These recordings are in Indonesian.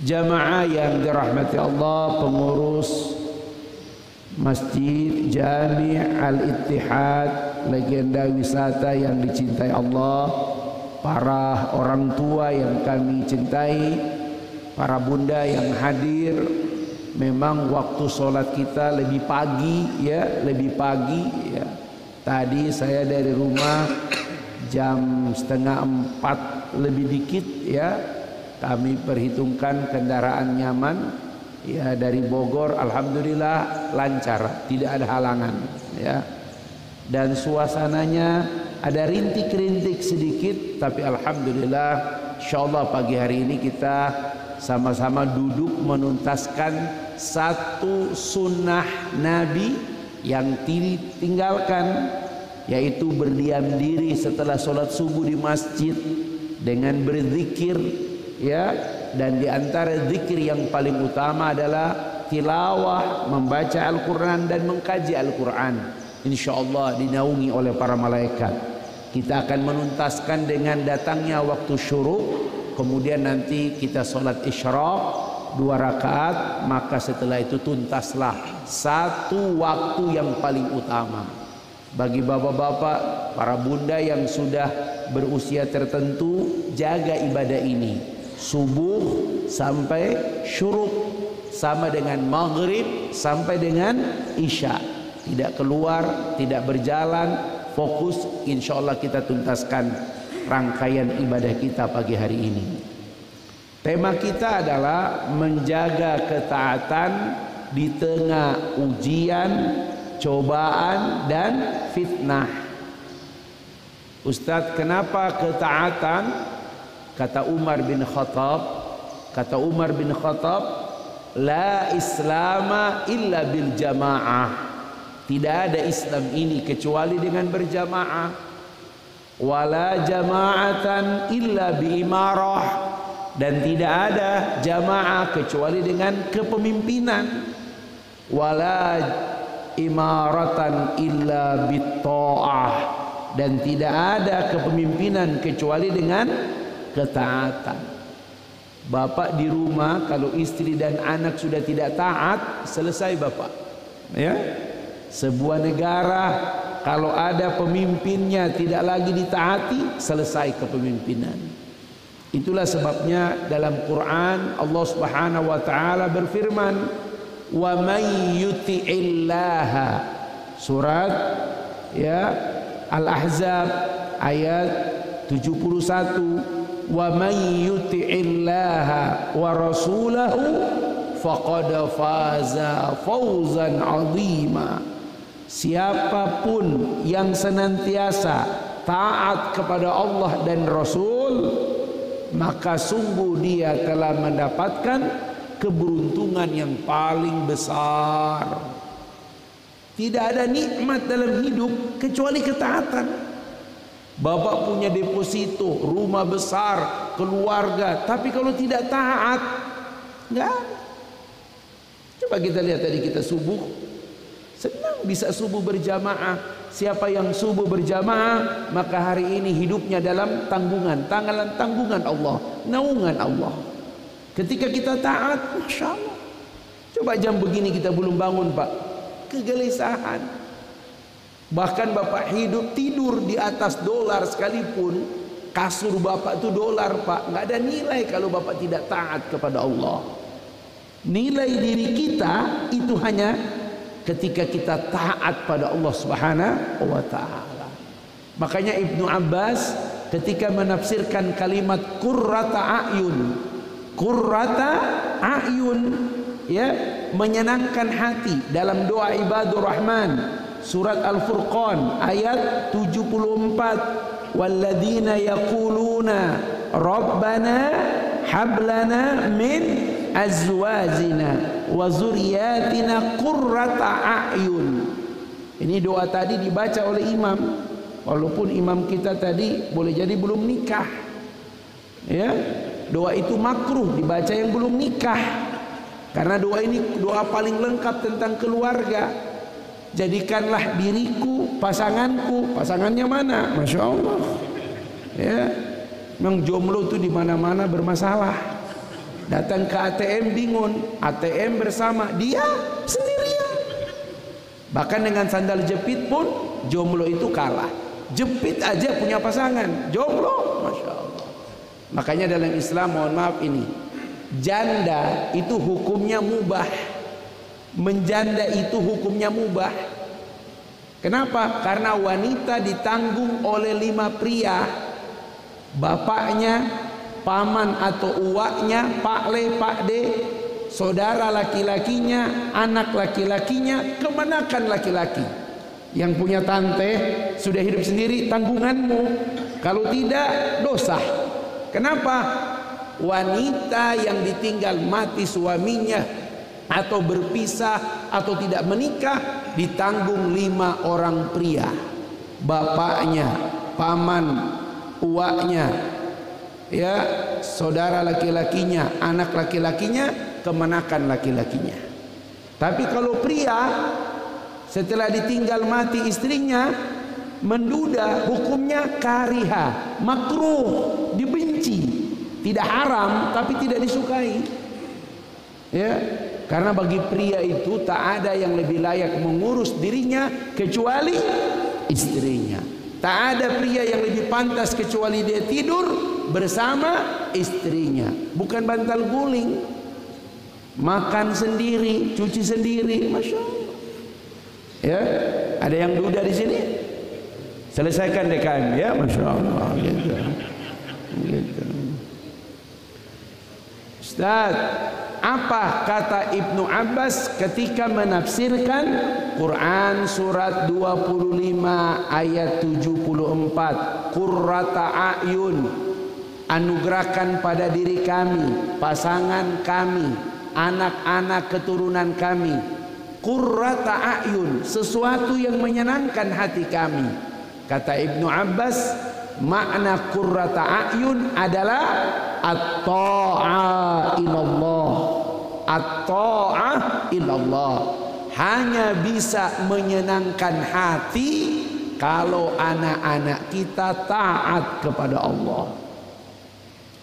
Jamaah yang dirahmati Allah, pengurus Masjid Jami' Al-Ittihad, legenda wisata yang dicintai Allah, para orang tua yang kami cintai, para bunda yang hadir. Memang waktu sholat kita lebih pagi ya, lebih pagi ya. Tadi saya dari rumah jam 3:30 lebih dikit ya. Kami perhitungkan kendaraan nyaman ya, dari Bogor alhamdulillah lancar, tidak ada halangan ya. Dan suasananya ada rintik-rintik sedikit, tapi alhamdulillah insyaallah pagi hari ini kita sama-sama duduk menuntaskan satu sunnah Nabi yang ditinggalkan, yaitu berdiam diri setelah sholat subuh di masjid dengan berzikir ya. Dan di antara zikir yang paling utama adalah tilawah, membaca Al-Quran dan mengkaji Al-Quran. InsyaAllah dinaungi oleh para malaikat. Kita akan menuntaskan dengan datangnya waktu syuruk. Kemudian nanti kita sholat isyraq 2 rakaat. Maka setelah itu tuntaslah satu waktu yang paling utama. Bagi bapak-bapak, para bunda yang sudah berusia tertentu, jaga ibadah ini. Subuh sampai syuruk, sama dengan maghrib sampai dengan isya. Tidak keluar, tidak berjalan, fokus. InsyaAllah kita tuntaskan rangkaian ibadah kita pagi hari ini. Tema kita adalah menjaga ketaatan di tengah ujian, cobaan dan fitnah. Ustaz, kenapa ketaatan? Kata Umar bin Khattab, la islama illa bil jamaah. Tidak ada Islam ini kecuali dengan berjamaah. Wala jama'atan illa bi imarah. Dan tidak ada jamaah kecuali dengan kepemimpinan. Wala imaratan illa bit ta'ah. Dan tidak ada kepemimpinan kecuali dengan ketaatan. Bapak di rumah kalau istri dan anak sudah tidak taat, selesai bapak ya. Sebuah negara kalau ada pemimpinnya tidak lagi ditaati, selesai kepemimpinan. Itulah sebabnya dalam Quran Allah Subhanahu wa taala berfirman, wa may yuti'illaha, surat ya Al-Ahzab ayat 71. Wa may yuti'illaha wa rasulahu faqad faza fawzan 'azima. Siapapun yang senantiasa taat kepada Allah dan Rasul, maka sungguh dia telah mendapatkan keberuntungan yang paling besar. Tidak ada nikmat dalam hidup kecuali ketaatan. Bapak punya deposito, rumah besar, keluarga, tapi kalau tidak taat, enggak ada. Coba kita lihat tadi kita subuh, senang bisa subuh berjamaah. Siapa yang subuh berjamaah, maka hari ini hidupnya dalam tanggungan Allah, naungan Allah. Ketika kita taat, Masya Allah. Coba jam begini kita belum bangun Pak, kegelisahan. Bahkan bapak hidup tidur di atas dolar sekalipun, kasur bapak itu dolar Pak, nggak ada nilai kalau bapak tidak taat kepada Allah. Nilai diri kita itu hanya ketika kita taat pada Allah Subhanahu wa taala. Makanya Ibnu Abbas ketika menafsirkan kalimat qurrata a'yun ya, menyenangkan hati dalam doa ibadur rahman surat Al-Furqan ayat 74, walladzina yaquluna rabbana hablana min azwajina wa zurriyatina qurrata a'yun. Ini doa tadi dibaca oleh imam, walaupun imam kita tadi boleh jadi belum nikah ya. Doa itu makruh dibaca yang belum nikah, karena doa ini doa paling lengkap tentang keluarga. Jadikanlah diriku pasanganku. Pasangannya mana? Masya Allah ya. Memang jomblo itu di mana-mana bermasalah Datang ke ATM bingung, ATM bersama, dia sendirian. Bahkan dengan sandal jepit pun jomblo itu kalah. Jepit aja punya pasangan, jomblo, Masya Allah. Makanya dalam Islam, mohon maaf ini, janda itu hukumnya mubah. Menjanda itu hukumnya mubah. Kenapa? Karena wanita ditanggung oleh 5 pria. Bapaknya, paman atau uaknya, pakle, pakde, saudara laki-lakinya, anak laki-lakinya, kemenakan laki-laki. Yang punya tante sudah hidup sendiri, tanggunganmu. Kalau tidak, dosa. Kenapa? Wanita yang ditinggal mati suaminya atau berpisah atau tidak menikah ditanggung 5 orang pria. Bapaknya, paman, uaknya, ya, saudara laki-lakinya, anak laki-lakinya, kemenakan laki-lakinya. Tapi kalau pria setelah ditinggal mati istrinya menduda, hukumnya kariha, makruh, dibenci, tidak haram tapi tidak disukai. Ya, karena bagi pria itu tak ada yang lebih layak mengurus dirinya kecuali istrinya. Tak ada pria yang lebih pantas kecuali dia tidur bersama istrinya, bukan bantal guling. Makan sendiri, cuci sendiri, Masya Allah. Ya, ada yang duda di sini? Selesaikan DKM, ya, Masya Allah. Gitu. Gitu. Ustaz, apa kata Ibnu Abbas ketika menafsirkan Quran surat 25 ayat 74, qurrata a'yun, anugerahkan pada diri kami, pasangan kami, anak-anak keturunan kami, qurrata a'yun, sesuatu yang menyenangkan hati kami. Kata Ibnu Abbas, makna qurrata a'yun adalah at-ta'a ilallah. At-ta'a ilallah hanya bisa menyenangkan hati kalau anak-anak kita taat kepada Allah.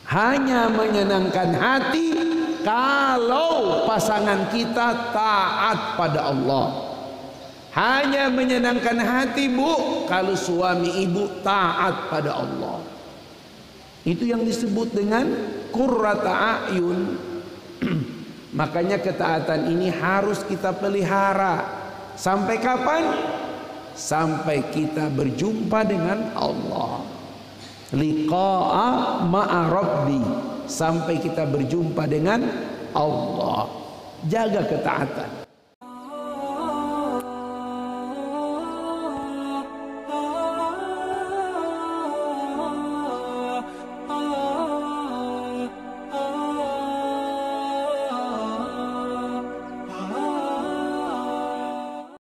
Hanya menyenangkan hati kalau pasangan kita taat pada Allah. Hanya menyenangkan hati, Bu, kalau suami ibu taat pada Allah. Itu yang disebut dengan qurrata a'yun. Makanya ketaatan ini harus kita pelihara. Sampai kapan? Sampai kita berjumpa dengan Allah. Liqa'a ma'a Rabbi, sampai kita berjumpa dengan Allah. Jaga ketaatan.